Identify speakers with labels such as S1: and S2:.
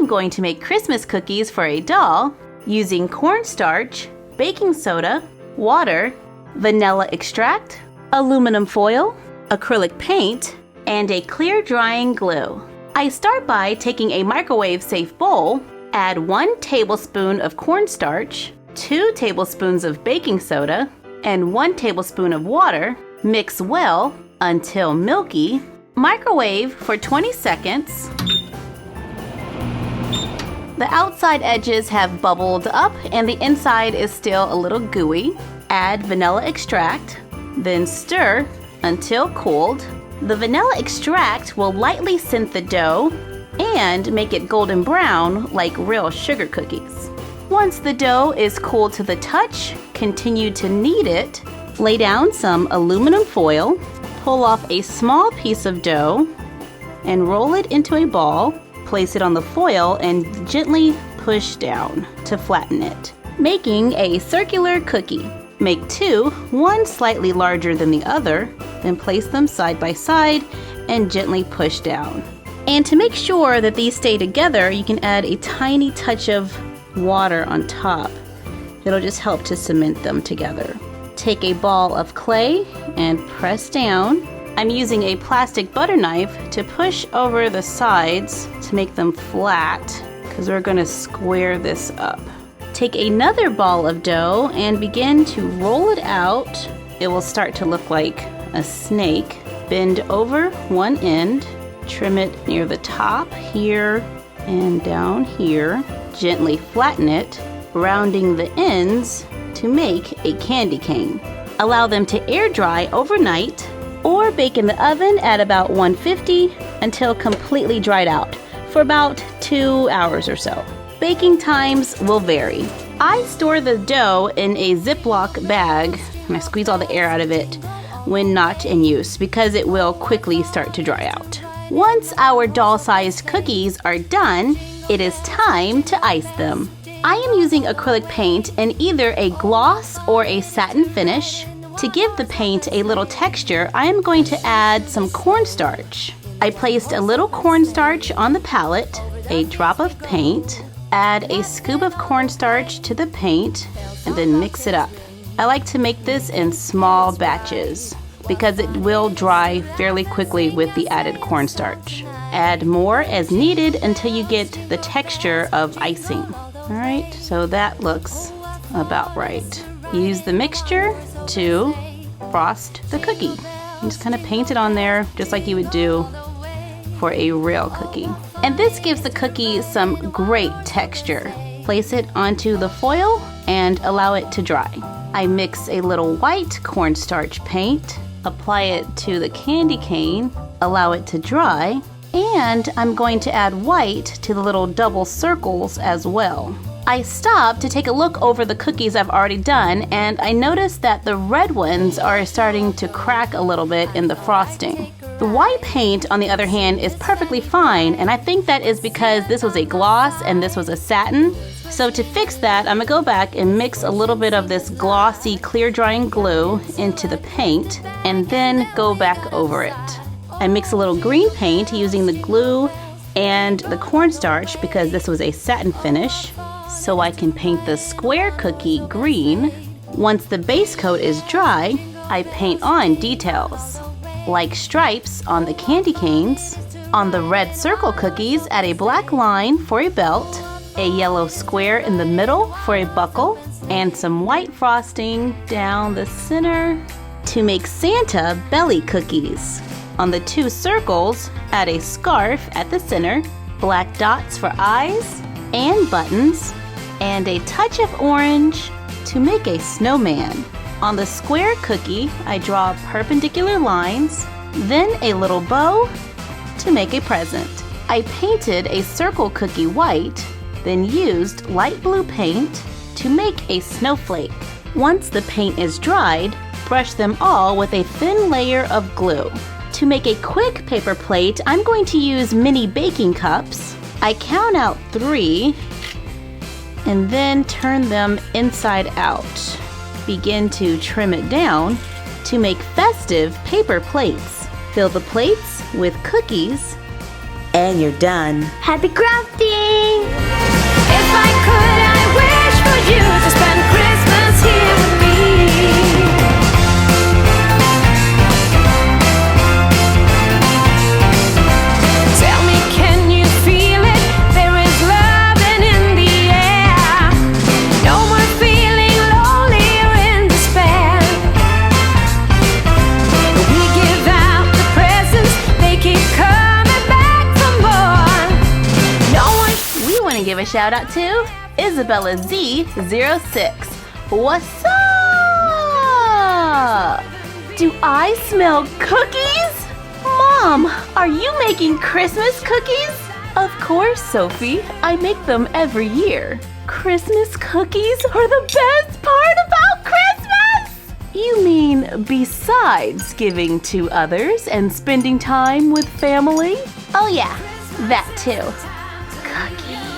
S1: going to make Christmas cookies for a doll using cornstarch, baking soda, water, vanilla extract, aluminum foil, acrylic paint, and a clear drying glue. I start by taking a microwave-safe bowl, add 1 tablespoon of cornstarch, 2 tablespoons of baking soda, and 1 tablespoon of water. Mix well until milky. Microwave for 20 seconds. The outside edges have bubbled up and the inside is still a little gooey. Add vanilla extract, then stir until cooled. The vanilla extract will lightly scent the dough and make it golden brown like real sugar cookies. Once the dough is cooled to the touch, continue to knead it. Lay down some aluminum foil, pull off a small piece of dough, and roll it into a ball. Place it on the foil and gently push down to flatten it, making a circular cookie. Make 2, one slightly larger than the other, then place them side by side and gently push down. And to make sure that these stay together, you can add a tiny touch of water on top. It'll just help to cement them together. Take a ball of clay and press down. I'm using a plastic butter knife to push over the sides to make them flat because we're going to square this up. Take another ball of dough and begin to roll it out. It will start to look like a snake. Bend over one end, trim it near the top here and down here. Gently flatten it, rounding the ends to make a candy cane. Allow them to air dry overnight or bake in the oven at about 150 until completely dried out for about 2 hours or so. Baking times will vary. I store the dough in a Ziploc bag and I squeeze all the air out of it when not in use because it will quickly start to dry out. Once our doll-sized cookies are done, it is time to ice them. I am using acrylic paint in either a gloss or a satin finish. To give the paint a little texture, I am going to add some cornstarch. I placed a little cornstarch on the palette, a drop of paint, add a scoop of cornstarch to the paint, and then mix it up. I like to make this in small batches because it will dry fairly quickly with the added cornstarch. Add more as needed until you get the texture of icing. All right, so that looks about right. Use the mixture to frost the cookie. And just kind of paint it on there just like you would do for a real cookie. And this gives the cookie some great texture. Place it onto the foil and allow it to dry. I mix a little white cornstarch paint, apply it to the candy cane, allow it to dry, and I'm going to add white to the little double circles as well. I stopped to take a look over the cookies I've already done, and I noticed that the red ones are starting to crack a little bit in the frosting. The white paint, on the other hand, is perfectly fine, and I think that is because this was a gloss and this was a satin. So to fix that, I'm gonna go back and mix a little bit of this glossy clear drying glue into the paint and then go back over it. I mix a little green paint using the glue and the cornstarch because this was a satin finish, so I can paint the square cookie green. Once the base coat is dry, I paint on details, like stripes on the candy canes. On the red circle cookies, add a black line for a belt, a yellow square in the middle for a buckle, and some white frosting down the center to make Santa belly cookies. On the 2 circles, add a scarf at the center, black dots for eyes and buttons, and a touch of orange to make a snowman. On the square cookie, I draw perpendicular lines, then a little bow to make a present. I painted a circle cookie white, then used light blue paint to make a snowflake. Once the paint is dried, brush them all with a thin layer of glue. To make a quick paper plate, I'm going to use mini baking cups. I count out 3 and then turn them inside out. Begin to trim it down to make festive paper plates. Fill the plates with cookies
S2: And you're done.
S3: Happy crafting! If I could, I wish for you to spend Christmas here with me. Tell me, can you feel it? There is loving in the air. No more feeling lonely or in despair. We give out the presents, they keep coming back for more. No one.
S1: We want to give a shout out to Isabella Z06. What's up? Do I smell cookies? Mom, are you making Christmas cookies? Of course, Sophie. I make them every year. Christmas cookies are the best part about Christmas! You mean besides giving to others and spending time with family? Oh yeah, that too. Cookies.